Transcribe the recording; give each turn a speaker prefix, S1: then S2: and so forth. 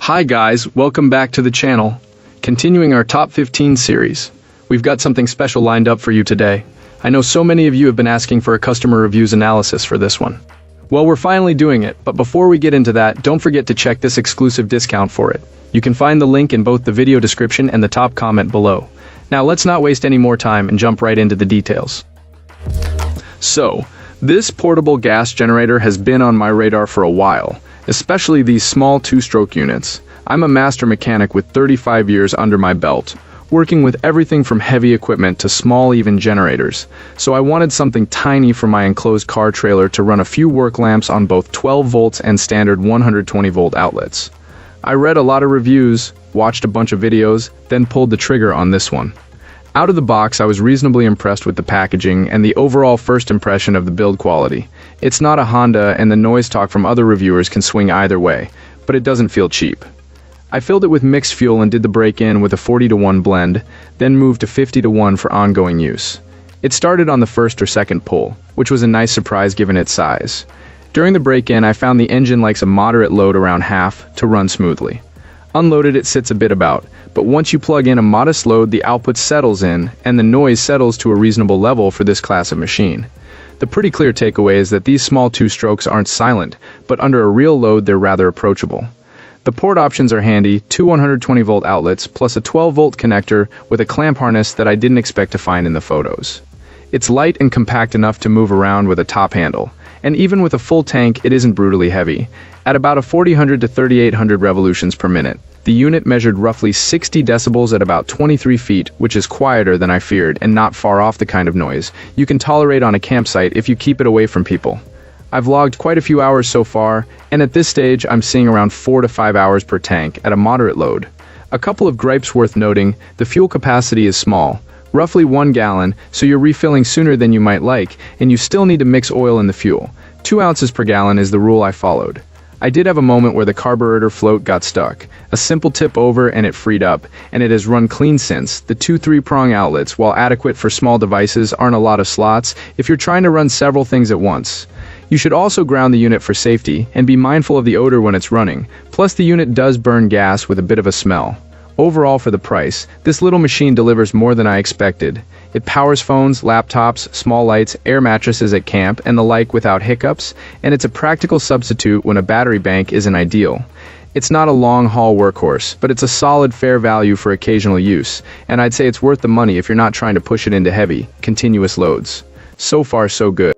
S1: Hi guys, welcome back to the channel. Continuing our top 15 series. We've got something special lined up for you today. I know so many of you have been asking for a customer reviews analysis for this one. Well, we're finally doing it, but before we get into that, don't forget to check this exclusive discount for it. You can find the link in both the video description and the top comment below. Now let's not waste any more time and jump right into the details. So, this portable gas generator has been on my radar for a while, especially these small two-stroke units. I'm a master mechanic with 35 years under my belt, working with everything from heavy equipment to small even generators, so I wanted something tiny for my enclosed car trailer to run a few work lamps on both 12 volts and standard 120 volt outlets. I read a lot of reviews, watched a bunch of videos, then pulled the trigger on this one. Out of the box, I was reasonably impressed with the packaging and the overall first impression of the build quality. It's not a Honda, and the noise talk from other reviewers can swing either way, but it doesn't feel cheap. I filled it with mixed fuel and did the break-in with a 40-to-1 blend, then moved to 50-to-1 for ongoing use. It started on the first or second pull, which was a nice surprise given its size. During the break-in, I found the engine likes a moderate load around half to run smoothly. Unloaded, it sits a bit about, but once you plug in a modest load, the output settles in, and the noise settles to a reasonable level for this class of machine. The pretty clear takeaway is that these small two-strokes aren't silent, but under a real load they're rather approachable. The port options are handy, two 120 volt outlets plus a 12 volt connector with a clamp harness that I didn't expect to find in the photos. It's light and compact enough to move around with a top handle, and even with a full tank it isn't brutally heavy. At about a 4,000 to 3,800 revolutions per minute, the unit measured roughly 60 decibels at about 23 feet, which is quieter than I feared and not far off the kind of noise you can tolerate on a campsite if you keep it away from people. I've logged quite a few hours so far, and at this stage I'm seeing around 4 to 5 hours per tank at a moderate load. A couple of gripes worth noting: the fuel capacity is small, roughly 1 gallon, so you're refilling sooner than you might like, and you still need to mix oil in the fuel. 2 ounces per gallon is the rule I followed. I did have a moment where the carburetor float got stuck. A simple tip over and it freed up, and it has run clean since. The two 3-prong outlets, while adequate for small devices, aren't a lot of slots if you're trying to run several things at once. You should also ground the unit for safety, and be mindful of the odor when it's running. Plus, the unit does burn gas with a bit of a smell. Overall, for the price, this little machine delivers more than I expected. It powers phones, laptops, small lights, air mattresses at camp, and the like without hiccups, and it's a practical substitute when a battery bank isn't ideal. It's not a long-haul workhorse, but it's a solid, fair value for occasional use, and I'd say it's worth the money if you're not trying to push it into heavy, continuous loads. So far, so good.